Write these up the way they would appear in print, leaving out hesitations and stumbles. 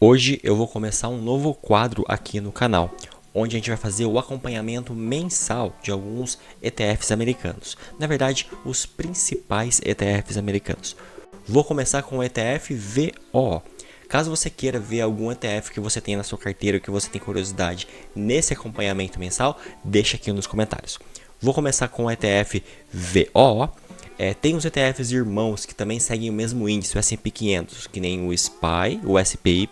Hoje eu vou começar um novo quadro aqui no canal, onde a gente vai fazer o acompanhamento mensal de alguns ETFs americanos. Na verdade, os principais ETFs americanos. Vou começar com o ETF VOO. Caso você queira ver algum ETF que você tem na sua carteira, que você tem curiosidade nesse acompanhamento mensal, deixa aqui nos comentários. Vou começar com o ETF VOO. Tem os ETFs irmãos que também seguem o mesmo índice, o S&P 500, que nem o SPY, o SPY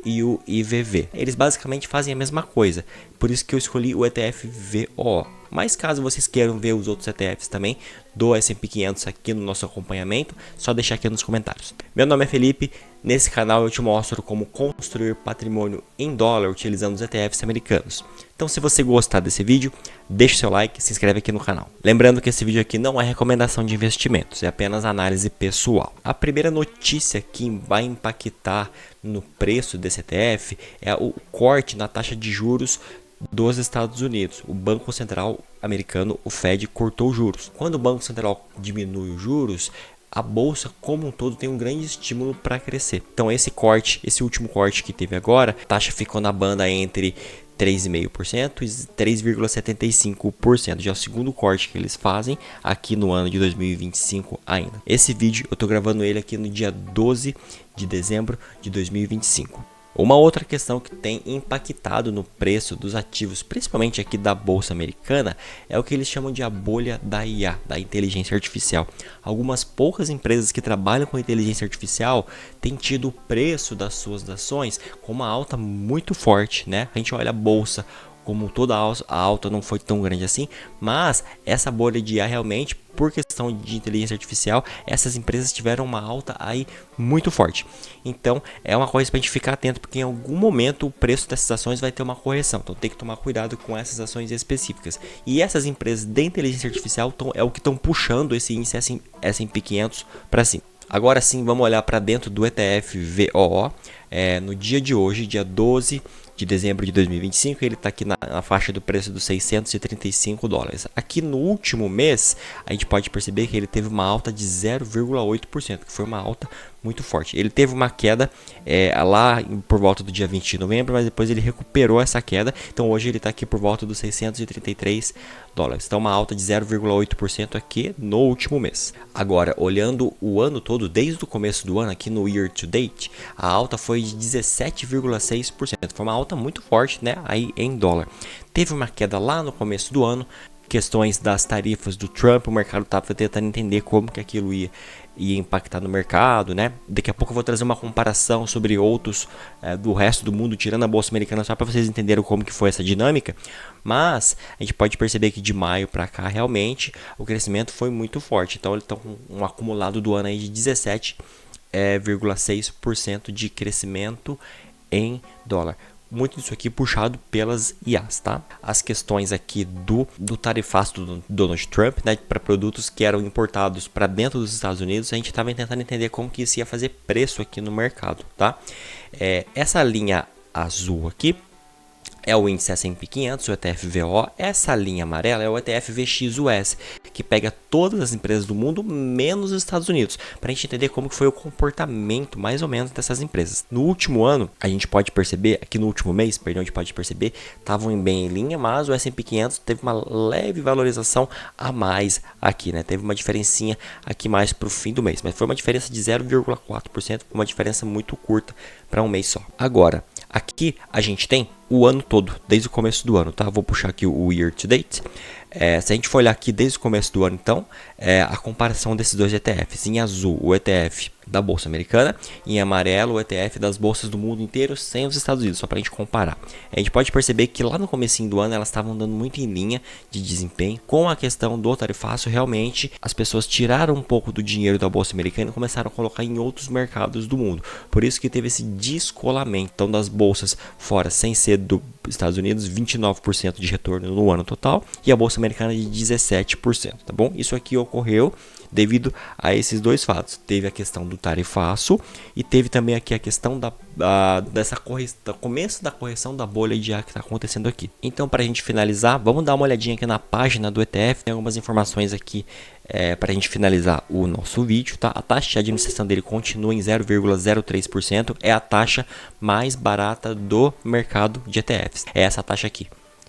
e o IVV. Eles basicamente fazem a mesma coisa, por isso que eu escolhi o ETF VOO. Mas caso vocês queiram ver os outros ETFs também do S&P 500 aqui no nosso acompanhamento, só deixar aqui nos comentários. Meu nome é Felipe, nesse canal eu te mostro como construir patrimônio em dólar utilizando os ETFs americanos. Então se você gostar desse vídeo, deixa o seu like e se inscreve aqui no canal. Lembrando que esse vídeo aqui não é recomendação de investimentos, é apenas análise pessoal. A primeira notícia que vai impactar no preço desse ETF é o corte na taxa de juros dos Estados Unidos. O Banco Central americano, o Fed, cortou os juros. Quando o Banco Central diminui os juros, a bolsa como um todo tem um grande estímulo para crescer. Então esse último corte que teve agora, a taxa ficou na banda entre 3,5% e 3,75%. Já é o segundo corte que eles fazem aqui no ano de 2025 ainda. Esse vídeo eu estou gravando ele aqui no dia 12 de dezembro de 2025. Uma outra questão que tem impactado no preço dos ativos, principalmente aqui da bolsa americana, é o que eles chamam de a bolha da IA, da inteligência artificial. Algumas poucas empresas que trabalham com inteligência artificial têm tido o preço das suas ações com uma alta muito forte, né? A gente olha a bolsa, como toda a alta não foi tão grande assim, mas essa bolha de IA realmente, por questão de inteligência artificial, essas empresas tiveram uma alta aí muito forte. Então é uma coisa para a gente ficar atento, porque em algum momento o preço dessas ações vai ter uma correção. Então tem que tomar cuidado com essas ações específicas. E essas empresas de inteligência artificial é o que estão puxando esse índice S&P 500 para cima. Agora sim, vamos olhar para dentro do ETF VOO. No dia de hoje, dia 12 de dezembro de 2025, ele está aqui na faixa do preço dos 635 dólares. Aqui no último mês, a gente pode perceber que ele teve uma alta de 0,8%, que foi uma alta muito forte. Ele teve uma queda lá por volta do dia 20 de novembro, mas depois ele recuperou essa queda. Então hoje ele está aqui por volta dos 633 dólares. Então uma alta de 0,8% aqui no último mês. Agora, olhando o ano todo, desde o começo do ano, aqui no year to date, a alta foi de 17,6%. Foi uma alta muito forte, né? Aí em dólar. Teve uma queda lá no começo do ano. Questões das tarifas do Trump, o mercado estava tentando entender como que aquilo ia impactar no mercado, né? Daqui a pouco eu vou trazer uma comparação sobre outros do resto do mundo, tirando a bolsa americana, só para vocês entenderem como que foi essa dinâmica. Mas a gente pode perceber que de maio para cá realmente o crescimento foi muito forte. Então ele está com um acumulado do ano aí de 17,6% de crescimento em dólar. Muito disso aqui puxado pelas IAs, tá? As questões aqui do tarifaço do Donald Trump, né, para produtos que eram importados para dentro dos Estados Unidos, a gente estava tentando entender como que isso ia fazer preço aqui no mercado, tá? Essa linha azul aqui é o índice S&P 500, o ETF VOO. Essa linha amarela é o ETF VXUS, que pega todas as empresas do mundo, menos os Estados Unidos, para a gente entender como que foi o comportamento, mais ou menos, dessas empresas. No último ano, a gente pode perceber, aqui no último mês, perdão, a gente pode perceber, estavam bem em linha, mas o S&P 500 teve uma leve valorização a mais aqui, né? Teve uma diferencinha aqui mais para o fim do mês, mas foi uma diferença de 0,4%, uma diferença muito curta para um mês só. Agora, aqui a gente tem o ano todo, desde o começo do ano, tá? Vou puxar aqui o year to date. Se a gente for olhar aqui desde o começo do ano, então, a comparação desses dois ETFs. Em azul, o ETF da Bolsa Americana, e em amarelo, o ETF das bolsas do mundo inteiro, sem os Estados Unidos, só para a gente comparar. A gente pode perceber que lá no comecinho do ano, elas estavam dando muito em linha de desempenho. Com a questão do tarifaço, realmente, as pessoas tiraram um pouco do dinheiro da Bolsa Americana e começaram a colocar em outros mercados do mundo. Por isso que teve esse descolamento. Então, das bolsas fora, sem ser dos Estados Unidos, 29% de retorno no ano total, e a Bolsa Americana de 17%, tá bom? Isso aqui ocorreu devido a esses dois fatos. Teve a questão do tarifaço e teve também aqui a questão do começo da correção da bolha de ar que está acontecendo aqui. Então, para a gente finalizar, vamos dar uma olhadinha aqui na página do ETF. Tem algumas informações aqui para a gente finalizar o nosso vídeo, tá? A taxa de administração dele continua em 0,03%, é a taxa mais barata do mercado de ETFs. É essa taxa aqui,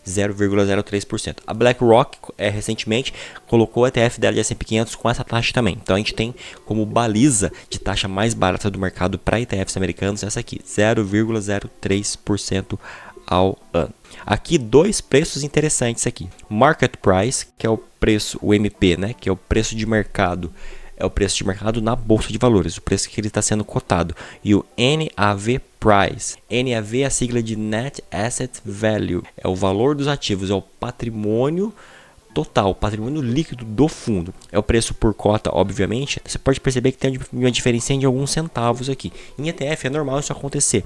0,03%. A BlackRock recentemente colocou o ETF dela de S&P 500 com essa taxa também. Então a gente tem como baliza de taxa mais barata do mercado para ETFs americanos essa aqui, 0,03% ao ano. Aqui dois preços interessantes aqui. Market Price, que é o preço, o MP, né, que é o preço de mercado. É o preço de mercado na bolsa de valores, o preço que ele está sendo cotado. E o NAV Price. NAV é a sigla de Net Asset Value. É o valor dos ativos, é o patrimônio total, patrimônio líquido do fundo. É o preço por cota, obviamente. Você pode perceber que tem uma diferença de alguns centavos aqui. Em ETF é normal isso acontecer.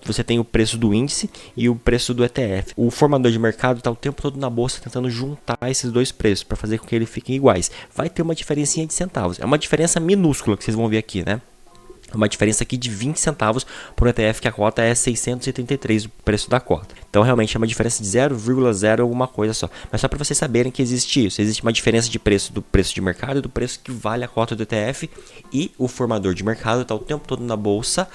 Você tem o preço do índice e o preço do ETF. O formador de mercado está o tempo todo na bolsa tentando juntar esses dois preços para fazer com que eles fiquem iguais. Vai ter uma diferencinha de centavos. É uma diferença minúscula que vocês vão ver aqui, né? Uma diferença aqui de 20 centavos por ETF, que a cota é 633 o preço da cota. Então realmente é uma diferença de 0,0 alguma coisa só. Mas só para vocês saberem que existe isso. Existe uma diferença de preço do preço de mercado e do preço que vale a cota do ETF. E o formador de mercado está o tempo todo na bolsa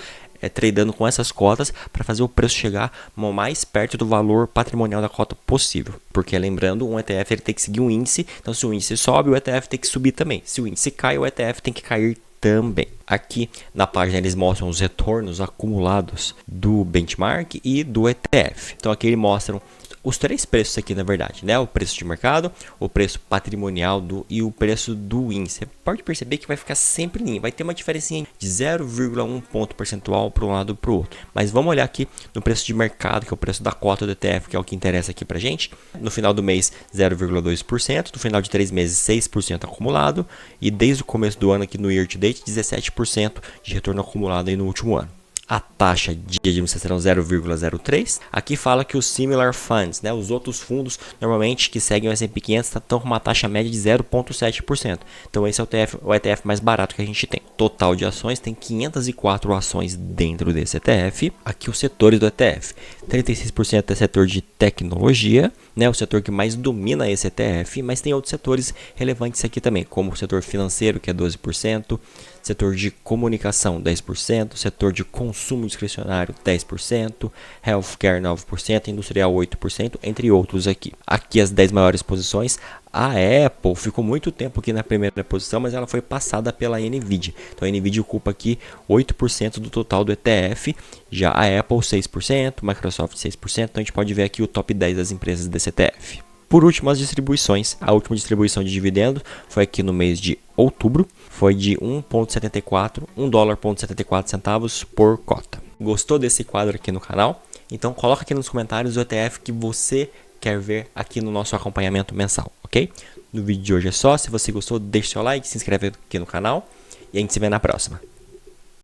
tradando com essas cotas para fazer o preço chegar mais perto do valor patrimonial da cota possível. Porque lembrando, um ETF ele tem que seguir um índice. Então se o índice sobe, o ETF tem que subir também. Se o índice cai, o ETF tem que cair também. Aqui na página eles mostram os retornos acumulados do benchmark e do ETF. Então aqui eles mostram os três preços aqui, na verdade, né? O preço de mercado, o preço patrimonial e o preço do índice. Você pode perceber que vai ficar sempre lindo. Vai ter uma diferencinha de 0,1 ponto percentual para um lado e para o outro. Mas vamos olhar aqui no preço de mercado, que é o preço da cota do ETF, que é o que interessa aqui pra gente. No final do mês, 0,2%. No final de 3 meses, 6% acumulado. E desde o começo do ano aqui no year to date, 17% de retorno acumulado aí no último ano. A taxa de administração 0,03. Aqui fala que os similar funds, né, os outros fundos normalmente que seguem o S&P 500 estão com uma taxa média de 0,7%. Então esse é o ETF mais barato que a gente tem. Total de ações, tem 504 ações dentro desse ETF. Aqui os setores do ETF. 36% é setor de tecnologia, né, o setor que mais domina esse ETF, mas tem outros setores relevantes aqui também, como o setor financeiro, que é 12%, setor de comunicação 10%, setor de consumo discricionário 10%, healthcare 9%, industrial 8%, entre outros aqui. Aqui as 10 maiores posições. A Apple ficou muito tempo aqui na primeira posição, mas ela foi passada pela Nvidia. Então a Nvidia ocupa aqui 8% do total do ETF, já a Apple 6%, Microsoft 6%, então a gente pode ver aqui o top 10 das empresas desse ETF. Por último, as distribuições. A última distribuição de dividendos foi aqui no mês de outubro, foi de 1,74 $1,74 por cota. Gostou desse quadro aqui no canal? Então coloca aqui nos comentários o ETF que você quer ver aqui no nosso acompanhamento mensal, ok? No vídeo de hoje é só. Se você gostou, deixe seu like, se inscreve aqui no canal e a gente se vê na próxima.